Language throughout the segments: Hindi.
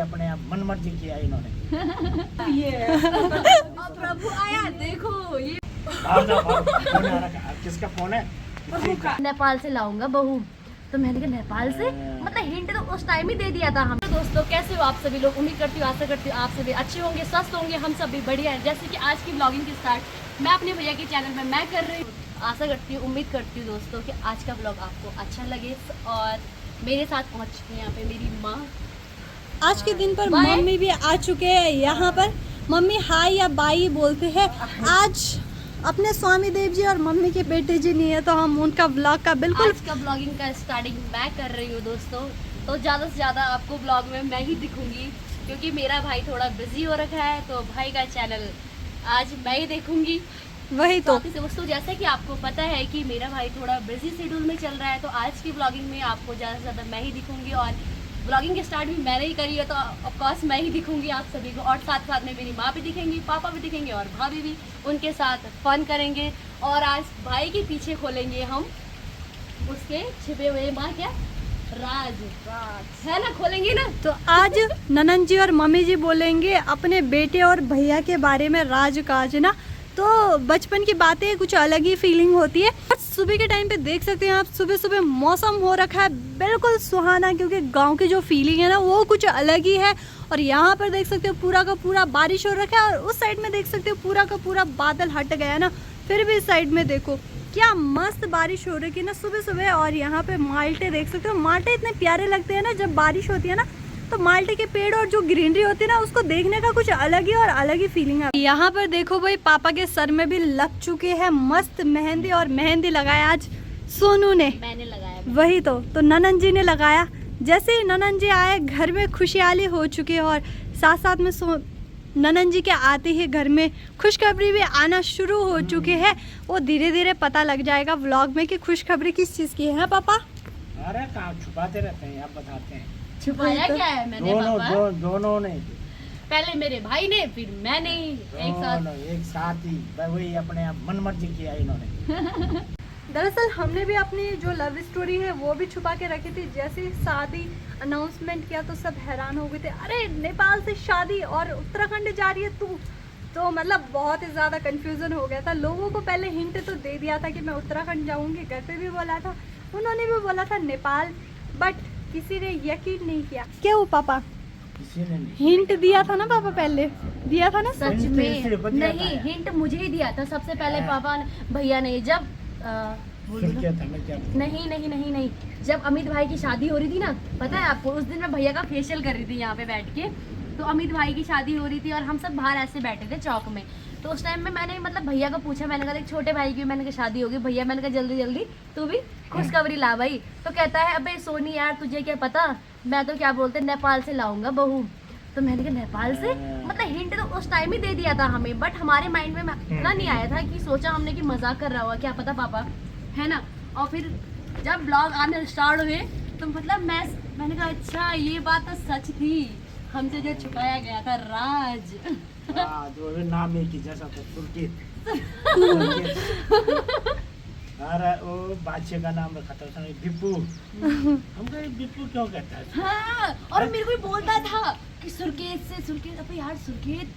अपने मन मर्जी किया इन्होंने। प्रभु आया, देखो ये फोन आ रखा है। किसका फोन है? नेपाल से लाऊंगा बहू। तो मैंने कहा नेपाल से, मतलब हिंट तो उस टाइम ही दे दिया था हम। तो दोस्तों कैसे हो आप सभी लोग? उम्मीद करती हूँ, आशा करती हूँ आप सभी अच्छे होंगे, स्वस्थ होंगे। हम सब भी बढ़िया हैं। जैसे कि आज की ब्लॉगिंग की स्टार्ट मैं अपने भैया के चैनल में मैं कर रही हूँ। आशा करती हूँ, उम्मीद करती हूँ दोस्तों कि आज का ब्लॉग आपको अच्छा लगे। और मेरे साथ पहुँच चुकी है यहाँ पे मेरी माँ। आज के दिन पर मम्मी भी आ चुके हैं यहाँ पर। मम्मी हाय या बाई बोलते हैं। आज अपने स्वामी देव जी और मम्मी के बेटे जी नहीं है, तो हम उनका ब्लॉग का बिल्कुल आज का ब्लॉगिंग का स्टार्टिंग मैं कर रही हूँ दोस्तों। तो ज़्यादा से ज़्यादा आपको ब्लॉग में मैं ही दिखूंगी, क्योंकि मेरा भाई थोड़ा बिजी हो रखा है। तो भाई का चैनल आज मैं ही देखूंगी। वही तो दोस्तों जैसे कि आपको पता है कि मेरा भाई थोड़ा बिजी शेड्यूल में चल रहा है, तो आज की ब्लॉगिंग में आपको ज़्यादा से ज़्यादा मैं ही दिखूंगी। और ब्लॉगिंग के स्टार्ट भी मैंने ही करी है, तो ऑफकोर्स मैं ही दिखूंगी आप सभी को। और साथ साथ में मेरी माँ भी दिखेंगी, पापा भी दिखेंगे और भाभी भी। उनके साथ फन करेंगे। और आज भाई के पीछे खोलेंगे हम उसके छिपे हुए माँ क्या राज है ना, खोलेंगे ना। तो आज ननन जी और मम्मी जी बोलेंगे अपने बेटे और भैया के बारे में राज काज ना। तो बचपन की बातें कुछ अलग ही फीलिंग होती है। सुबह के टाइम पे देख सकते हैं आप, सुबह सुबह मौसम हो रखा है बिल्कुल सुहाना, क्योंकि गांव की जो फीलिंग है ना वो कुछ अलग ही है। और यहाँ पर देख सकते हो पूरा का पूरा बारिश हो रखा है, और उस साइड में देख सकते हो पूरा का पूरा बादल हट गया ना। फिर भी इस साइड में देखो क्या मस्त बारिश हो रही है ना सुबह सुबह। और यहाँ पे माल्टे देख सकते हो, माल्टे इतने प्यारे लगते हैं ना जब बारिश होती है ना। तो माल्टे के पेड़ और जो ग्रीनरी होती है ना, उसको देखने का कुछ अलग ही और अलग ही फीलिंग है। यहाँ पर देखो भाई, पापा के सर में भी लग चुके हैं मस्त मेहंदी। और मेहंदी लगाया आज सोनू ने, मैंने लगाया वही तो ननन जी ने लगाया। जैसे ही ननन जी आए घर में खुशहाली हो चुकी है। और साथ साथ में ननन जी के आते ही घर में खुशखबरी भी आना शुरू हो चुके हैं। वो धीरे धीरे पता लग जाएगा व्लॉग में कि खुशखबरी किस चीज़ की है पापा। अरे काम छुपाते रहते हैं, आप बताते हैं। छुपाया क्या है मैंने पापा? दोनों ने, पहले मेरे भाई ने, फिर मैंने एक साथ ही वही अपने मन मर्जी किया इन्होंने। दरअसल हमने भी अपनी जो लव स्टोरी है वो भी छुपा के रखी थी। जैसे ही शादी अनाउंसमेंट किया तो सब हैरान हो गए थे, अरे नेपाल से शादी और उत्तराखंड जा रही है तू। तो मतलब बहुत ही ज़्यादा कंफ्यूजन हो गया था। लोगों को पहले हिंट तो दे दिया था कि मैं उत्तराखंड जाऊंगी, घर पे भी बोला था, उन्होंने भी बोला था नेपाल, बट किसी ने यकीन नहीं किया। क्या वो पापा किसी ने नहीं हिंट दिया था ना पापा, पहले दिया था ना। सच में नहीं, हिंट मुझे ही दिया था सबसे पहले पापा ने, भैया ने। जब नहीं, जब अमित भाई की शादी हो रही थी ना, पता है आपको, उस दिन मैं भैया का फेशियल कर रही थी यहाँ पे बैठ के। तो अमित भाई की शादी हो रही थी और हम सब बाहर ऐसे बैठे थे चौक में। तो उस टाइम में मैंने मतलब भैया को पूछा, मैंने कहा छोटे भाई की, मैंने कहा शादी होगी भैया, मैंने कहा जल्दी जल्दी तू भी खुशखबरी ला भाई। तो कहता है अबे सोनी यार तुझे क्या पता, मैं तो क्या बोलते नेपाल से लाऊंगा बहू। तो मैंने कहा नेपाल से, मतलब हिंट तो उस टाइम ही दे दिया था हमें, बट हमारे माइंड में इतना नहीं आया था कि सोचा हमने कि मजाक कर रहा हुआ, क्या पता पापा, है ना। और फिर जब ब्लॉग आने स्टार्ट हुए तो मतलब मैंने कहा अच्छा ये बात तो सच थी, हमसे जो छुपाया गया था राज। जो नाम एक ही जैसा था, सुर्खित। अरे वो बादशाह का नाम रखा था उसने, बिप्पू। हम कहे बिप्पू क्यों कहता है? हाँ, और मेरे को भी बोलता था कि सुर्खेत से, सुर्खेत, अबे यार सुर्खेत,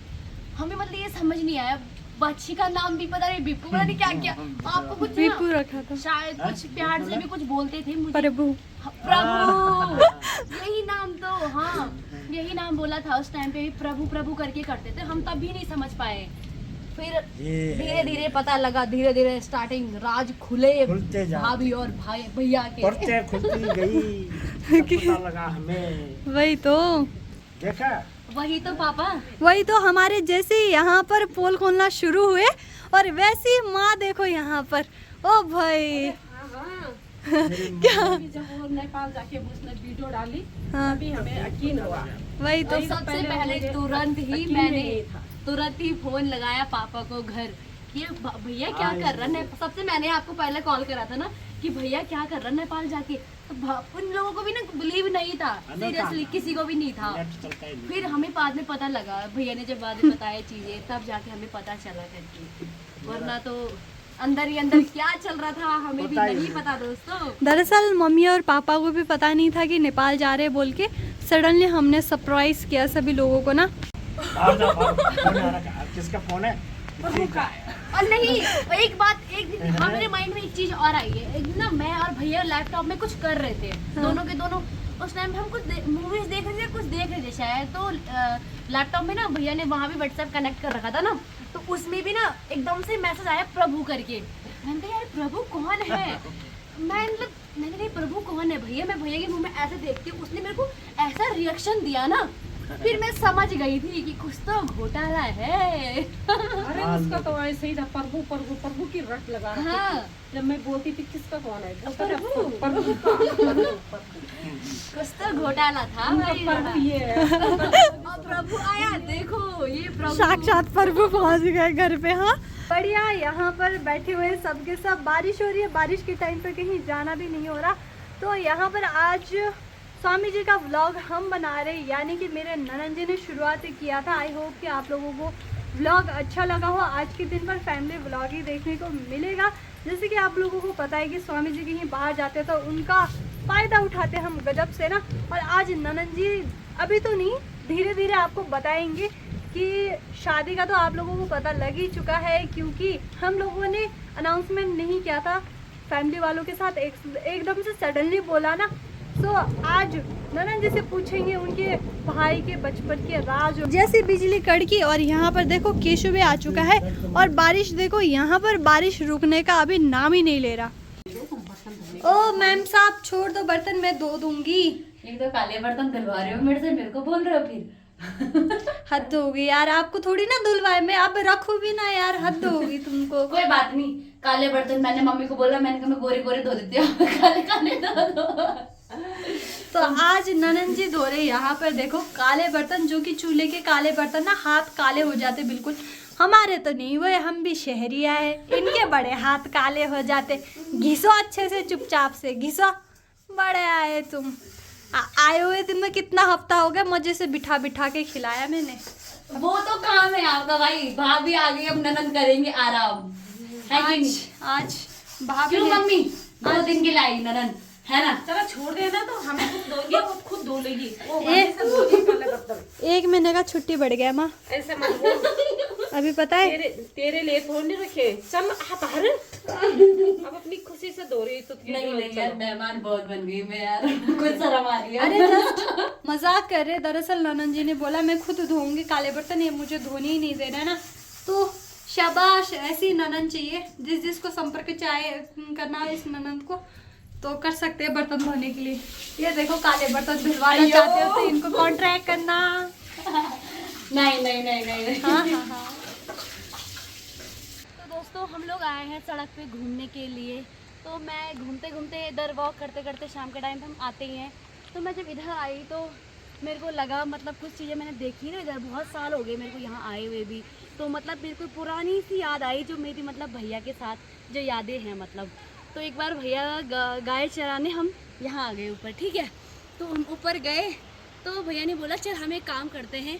हमें मतलब ये समझ नहीं आया। बच्ची का नाम भी पता नहीं, बिप्पू पता नहीं क्या क्या आपको कुछ बिप्पू रखा था शायद, कुछ प्यार से भी कुछ बोलते थे मुझे, प्रभु प्रभु, यही नाम तो, हाँ यही नाम बोला था उस टाइम पे भी, प्रभु प्रभु करके करते थे हम, तब भी नहीं समझ पाए। फिर धीरे धीरे पता लगा, धीरे धीरे स्टार्टिंग राज खुले भाभी और भाई भैया के खुलती गई, पता लगा हमें। वही तो देखा, वही तो पापा, वही तो हमारे जैसे यहाँ पर पोल खोलना शुरू हुए, और वैसी माँ देखो यहाँ पर। ओ भाई क्या जब वो नेपाल जाके उसने वीडियो डाली, हाँ, तभी हमें यकीन हुआ। वही तो सबसे पहले तुरंत ही फोन लगाया पापा को घर, कि भैया क्या कर रहा है। सबसे मैंने आपको पहले कॉल करा था ना कि भैया क्या कर रहा है नेपाल जाके। तो उन लोगों को भी ना बिलीव नहीं था, सीरियसली किसी को भी नहीं था। फिर हमें बाद में पता लगा, भैया ने जब बाद में बताया चीजें, तब जाके हमें पता चला करके, वरना तो अंदर ही अंदर क्या चल रहा था हमें भी पता ही नहीं नहीं। पता दोस्तों। दरअसल मम्मी और पापा को भी पता नहीं था कि नेपाल जा रहे बोल के, सडनली हमने सरप्राइज किया सभी लोगों को ना। बाहर जाओ, बाहर। फोन आ रहा है, किसका फोन है? किसी का है। और नहीं, एक बात, एक दिन हाँ मेरे माइंड में एक चीज और आई है। एक दिन ना मैं और भैया लैपटॉप में कुछ कर रहे थे, दोनों के दोनों। उस टाइम हम कुछ मूवीज देख रहे थे, कुछ देख रहे थे शायद। तो लैपटॉप में ना भैया ने वहाँ भी व्हाट्सएप कनेक्ट कर रखा था ना, तो उसमें भी ना एकदम से मैसेज आया प्रभु करके। मैंने कहा यार प्रभु कौन है? मैंने कहा प्रभु कौन है भैया? मैं भैया के मुंह में ऐसे देखती हूँ, उसने मेरे को ऐसा रिएक्शन दिया ना, फिर मैं समझ गई थी कि कुछ तो घोटाला है। अरे उसका तो ऐसे ही था, प्रभु प्रभु प्रभु की रट लगा रखी थी। हाँ। जब मैं बोलती थी किसका कौन है, बोलता था प्रभु। प्रभु का। कुछ तो घोटाला था भाई। प्रभु ये है। और प्रभु आया, देखो ये प्रभु। साक्षात प्रभु पहुंच गए घर पे। हाँ बढ़िया, यहाँ पर बैठे हुए हैं सबके सब। बारिश हो रही है, बारिश के टाइम पे कहीं जाना भी नहीं हो रहा। तो यहाँ पर आज स्वामी जी का व्लॉग हम बना रहे हैं, यानी कि मेरे ननद जी ने शुरुआत किया था। आई होप कि आप लोगों को व्लॉग अच्छा लगा हो। आज के दिन पर फैमिली व्लॉग ही देखने को मिलेगा। जैसे कि आप लोगों को पता है कि स्वामी जी कहीं बाहर जाते तो उनका फ़ायदा उठाते हम गजब से ना। और आज ननद जी अभी तो नहीं, धीरे धीरे आपको बताएंगे कि शादी का तो आप लोगों को पता लग ही चुका है, क्योंकि हम लोगों ने अनाउंसमेंट नहीं किया था फैमिली वालों के साथ, एकदम से सडनली बोला ना। तो आज ननद जी से पूछेंगे उनके भाई के बचपन के राज। जैसे बिजली कड़की और यहाँ पर देखो केशु भी आ चुका है। और बारिश देखो, यहाँ पर बारिश रुकने का अभी नाम ही नहीं ले रहा। ओ मैम साहब छोड़ दो, बर्तन मैं धो दूंगी। एक तो काले बर्तन धुलवा रहे हो मेरे से, मेरे को बोल रहे हो फिर। हद होगी यार, आपको थोड़ी ना धुलवाए, मैं अब रखू भी ना यार, हद होगी तुमको। कोई बात नहीं, काले बर्तन मैंने मम्मी को बोला, मैंने कहा मैं गोरे गोरे धो देती हूँ, काले काले धो दो। तो आज ननद जी धो रहे यहाँ पर देखो काले बर्तन, जो कि चूल्हे के काले बर्तन ना हाथ काले हो जाते बिल्कुल। हमारे तो नहीं हुए, हम भी शहरिया है, इनके बड़े हाथ काले हो जाते। घिसो अच्छे से, चुपचाप से घिसो। बड़े आए तुम, आए हुए तुम्हें कितना हफ्ता हो गया, मजे से बिठा बिठा के खिलाया मैंने। वो तो काम है आपका भाई, भाभी आ गई, अब ननद करेंगे आराम, है कि नहीं? आज भाभी क्यों ने- मम्मी 2 दिन के लिए आई ननद, है ना? चलो छोड़ देना, तो हमें खुद धोएंगे, वो खुद धो लेगी। वो ए- हमेशा धोती है काले बर्तन। 1 महीने का छुट्टी बढ़ गया माँ, ऐसे मत बोल। अभी पता है। तेरे लिए थोड़ी नहीं रखे। चल आप बाहर, अब अपनी खुशी से धो रही तो नहीं नहीं यार, मेहमान बहुत बन गई मैं यार, कुछ शर्म आ रही है। अरे जस्ट मजाक कर रहे। दरअसल ननद जी ने बोला मैं खुद धोऊंगी काले बर्तन, ये मुझे धोने ही नहीं दे रहा है ना। तो शाबाश, ऐसी ननद चाहिए। जिसको संपर्क चाहे करना है इस ननद को, तो कर सकते हैं बर्तन धोने के लिए। ये देखो काले बर्तन धुलवाना चाहते हो तो इनको कॉन्ट्रैक्ट करना। नहीं नहीं नहीं नहीं। हाँ हाँ हाँ। तो दोस्तों हम लोग आए हैं सड़क पे घूमने के लिए। तो मैं घूमते घूमते इधर वॉक करते करते शाम के टाइम पे हम आते ही हैं। तो मैं जब इधर आई तो मेरे को लगा, मतलब कुछ चीज़ें मैंने देखी ना इधर, बहुत साल हो गए मेरे को यहाँ आए हुए भी। तो मतलब मेरे को पुरानी सी याद आई, जो मेरी मतलब भैया के साथ जो यादें हैं मतलब। तो एक बार भैया गाय चराने हम यहाँ आ गए ऊपर, ठीक है। तो हम ऊपर गए तो भैया ने बोला चल हम एक काम करते हैं,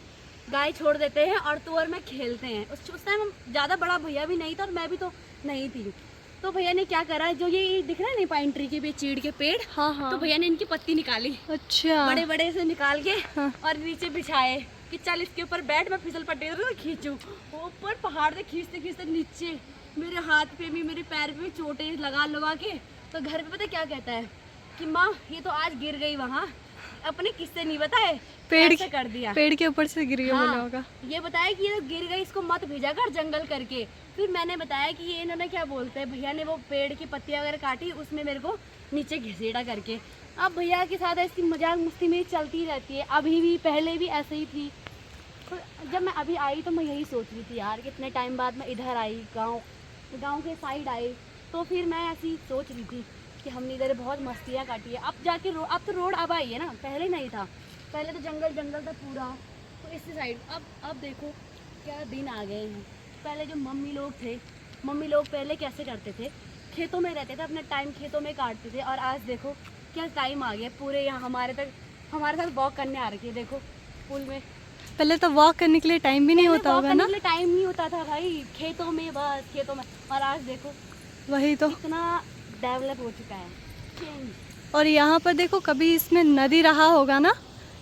गाय छोड़ देते हैं और तू और मैं खेलते हैं। उस टाइम हम ज़्यादा बड़ा भैया भी नहीं था और मैं भी तो नहीं थी। तो भैया ने क्या करा, जो ये दिख रहा है ना पाइन ट्री के पे चीड़ के पेड़, हाँ हाँ। तो भैया ने इनकी पत्ती निकाली, अच्छा। बड़े बड़े से निकाल के हाँ। और नीचे बिछाए कि चल इसके ऊपर बैठ, मैं फिसल पट्टी से खींचूं। ऊपर पहाड़ से खींचते खींचते नीचे मेरे हाथ पे भी मेरे पैर पे भी चोटें लगा के। तो घर पे पता क्या कहता है कि माँ ये तो आज गिर गई वहाँ, अपने किस्से नहीं बताए, पेड़ ऐसे कर दिया, पेड़ के ऊपर से गिर गया बोला होगा। ये बताया कि ये गिर गई, इसको मत भेजा कर जंगल करके। फिर मैंने बताया कि ये इन्होंने क्या बोलते हैं, भैया ने वो पेड़ की पत्तियां वगैरह काटी, उसमें मेरे को नीचे घसीटा करके। अब भैया के साथ ऐसी मजाक मस्ती मेरी चलती रहती है, अभी भी, पहले भी ऐसे ही थी। तो जब मैं अभी आई तो मैं यही सोच रही थी यार, कितने टाइम बाद मैं इधर आई, गाँव के साइड आई। तो फिर मैं ऐसी सोच रही थी कि हमने इधर बहुत मस्तियाँ काटी है। अब जाके अब तो रोड अब आई है ना, पहले नहीं था, पहले तो जंगल था पूरा। तो इस साइड अब देखो क्या दिन आ गए हैं। पहले जो मम्मी लोग थे, मम्मी लोग पहले कैसे करते थे, खेतों में रहते थे, अपना टाइम खेतों में काटते थे। और आज देखो क्या टाइम आ गया, पूरे यहाँ हमारे साथ वॉक करने आ रखी है। देखो पुल में पहले तो वॉक करने के लिए टाइम भी नहीं होता होगा ना। टाइम नहीं होता था भाई, खेतों में, बस खेतों में। और आज देखो वही तो, कितना डेवलप हो चुका है, चेंज। और यहाँ पर देखो कभी इसमें नदी रहा होगा ना,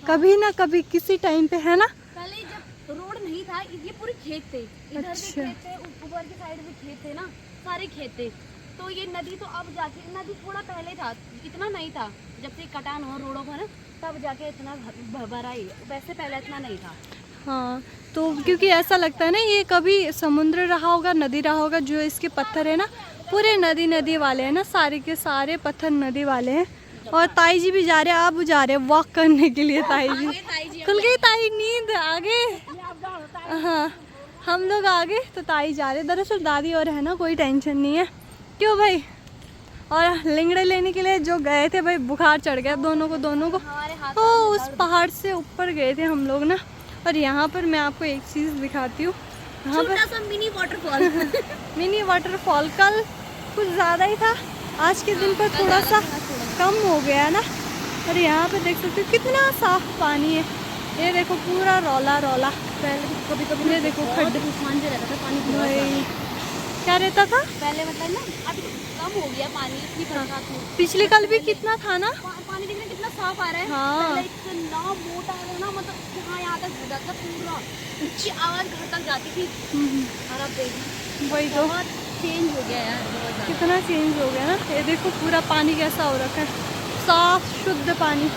कभी ना कभी किसी टाइम पे, है ना। पहले जब रोड नहीं था ये पूरे खेत थे, इधर अच्छा। भी खेत थे, ऊपर की साइड भी खेत थे ना, सारे खेत थे। तो ये नदी तो अब जाके, नदी थोड़ा पहले था, इतना नहीं था, जब से कटान हो रोडों पर ना, तब जाके इतना भरा ही, वैसे पहले इतना नहीं था। हाँ, तो क्योंकि ऐसा लगता है ना ये कभी समुद्र रहा होगा, नदी रहा होगा। जो इसके पत्थर है ना पूरे नदी वाले हैं ना, सारे के सारे पत्थर नदी वाले हैं। और ताई जी भी जा रहे हैं, आप जा रहे हैं वॉक करने के लिए। ताई जी खुल गई, ताई नींद आगे। हाँ, हम लोग आगे तो ताई जा रहे हैं। दरअसल दादी और है ना, कोई टेंशन नहीं है। क्यों भाई? और लिंगड़े लेने के लिए जो गए थे भाई, बुखार चढ़ गया दोनों को हमारे हाथ ओ, उस पहाड़ से ऊपर गए थे हम लोग ना। और यहाँ पर मैं आपको एक चीज़ दिखाती हूँ, यहाँ पर छोटा सा मिनी वाटरफॉल। Mini waterfall. कल कुछ ज़्यादा ही था, आज के दिन पर थोड़ा सा कम हो गया ना। और यहाँ पे देख सकते हो कितना साफ पानी है। ये देखो पूरा रौला। पहले कभी कभी ये देखो खड्डे, तूफान से रहता था पानी बहुत भाई ज़्यादा। क्या रहता था पहले मतलब ना, अभी कम हो गया पानी, इतनी बरसात हुई। पिछले कल भी कितना था ना। पानी देखना कितना साफ आ रहा है। हाँ। पहले इतना मोटा है ना, मतलब यहाँ तक हो जाता पूरा, ऊंची आवाज घर तक जाती थी। और अब देखना वही तो, बहुत चेंज हो गया यार, बहुत ज़्यादा। कितना चेंज हो गया ना। ये देखो पूरा पानी कैसा हो रखा है, साफ शुद्ध पानी।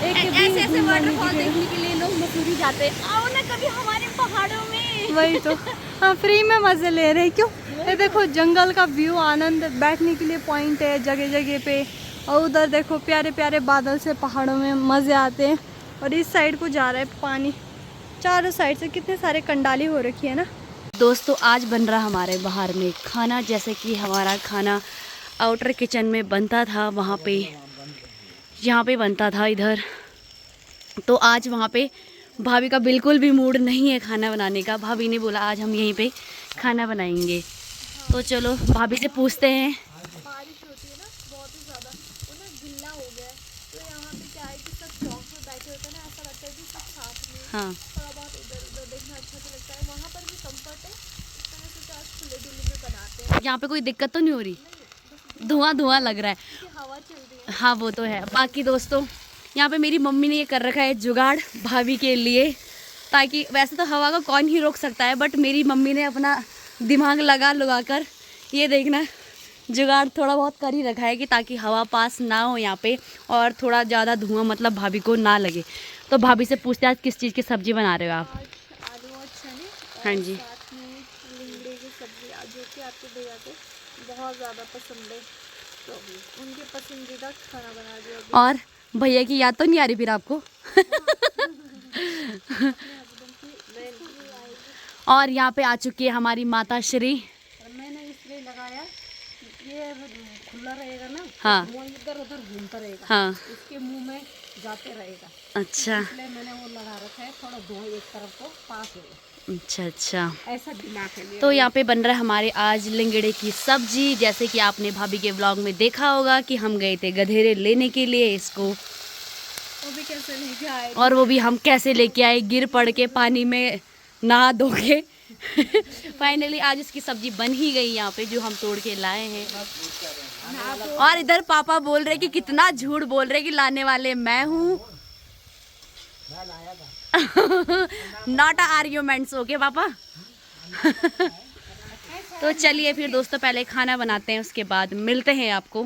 एक ऐसे ऐसे वाटरफॉल देखने के लिए लोग मसूरी जाते हैं। आओ ना कभी हमारे पहाड़ों में। वही तो, हाँ, फ्री में मजे ले रहे हैं। क्यों? ये देखो जंगल का व्यू, आनंद, बैठने के लिए पॉइंट है जगह जगह पे। और उधर देखो प्यारे प्यारे बादल से पहाड़ों में मज़े आते हैं। और इस साइड को जा रहा है पानी, चारों साइड से कितने सारे कंडाली हो रखी है ना। दोस्तों आज बन रहा हमारे बाहर में खाना, जैसे कि हमारा खाना आउटर किचन में बनता था, वहाँ पे यहाँ पे बनता था इधर। तो आज वहाँ पे भाभी का बिल्कुल भी मूड नहीं है खाना बनाने का। भाभी ने बोला आज हम यहीं पे खाना बनाएंगे। तो चलो भाभी से पूछते हैं। बारिश होती है ना बहुत ही ज़्यादा, वो ना गिल्ला हो गया है। तो यहाँ पे क्या है कि सब चौक पर बैठे होते हैं ना, ऐसा लगता है कि सब साथ में, हाँ, थोड़ा बहुत इधर उधर देखना अच्छा तो लगता है। वहाँ पर भी कंफर्ट है, इस तरह से आज खुले दिल्ली में बनाते हैं। यहाँ पे कोई दिक्कत तो नहीं हो रही? धुआं लग रहा है। हवा चल रही है। हाँ वो तो है। बाकी दोस्तों यहाँ पे मेरी मम्मी ने ये कर रखा है जुगाड़ भाभी के लिए, ताकि वैसे तो हवा को कौन ही रोक सकता है, बट मेरी मम्मी ने अपना दिमाग लगा कर ये देखना जुगाड़ थोड़ा बहुत कर ही रखा है कि ताकि हवा पास ना हो यहाँ पे, और थोड़ा ज़्यादा धुआं मतलब भाभी को ना लगे। तो भाभी से पूछते हैं आज किस चीज़ की सब्ज़ी बना रहे हो आप? आलू और चने, हाँ जी। साथ में लिंगड़े की सब्जी, जो कि आपके भैया को बहुत ज़्यादा पसंद है, तो उनके पसंदीदा खाना बना दिया। और भैया की याद तो नहीं आ रही फिर आपको? और यहाँ पे आ चुकी है हमारी माता श्री। मैंने इसलिए लगाया, ये खुला रहेगा ना, हाँ इधर उधर घूमता रहेगा, हाँ, इसके मुंह में जाते रहेगा, अच्छा इसलिए मैंने वो लगा रखा है, थोड़ा धुआं एक तरफ को पास हो, अच्छा। ऐसा दिमाग है मेरा। तो यहाँ पे बन रहा है हमारे आज लिंगड़े की सब्जी। जैसे कि आपने भाभी के व्लॉग में देखा होगा कि हम गए थे गधेरे लेने के लिए इसको, वो भी कैसे लेके आए। और वो भी हम कैसे लेके आए, गिर पड़ के पानी में नहा धो के। फाइनली आज इसकी सब्जी बन ही गई यहाँ पे, जो हम तोड़ के लाए हैं। और इधर पापा बोल रहे कि कितना झूठ बोल रहे कि लाने वाले मैं हूँ। नॉट आर्ग्यूमेंट्स, ओके पापा। तो चलिए फिर दोस्तों पहले खाना बनाते हैं, उसके बाद मिलते हैं आपको।